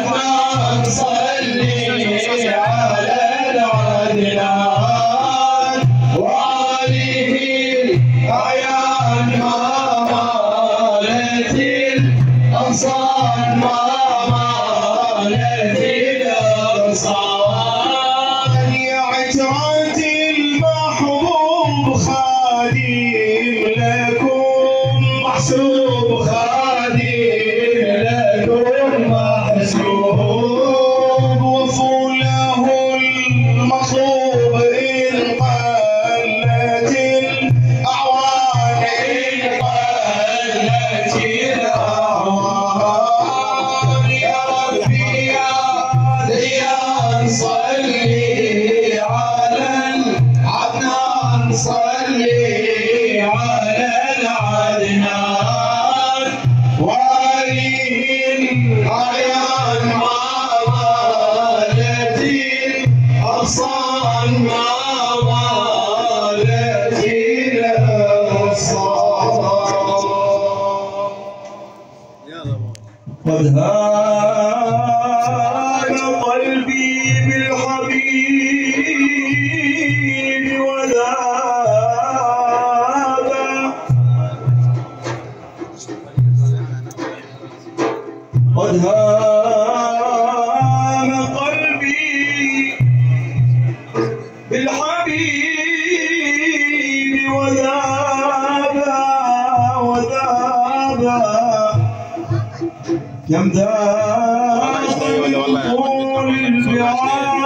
عدنان صلي على العدنان وآله الأعيان ما مالت الأغصان ما مالت الأغصان يا عترة المحبوب خادم لكم محسوب خادم لكم محسوب وفوا له المطلوب إن قلت الأعوان إن قلت الأعوان يا ربي يا ديان صلي على العدنان صلي على العدنان وآله الأعيان ما مالت الأغصان ما مالت الأغصان قد هان قلبي بالحبيب وذاب قد هان قلبي بالحبيب وذاب كم ذاب طول البعاد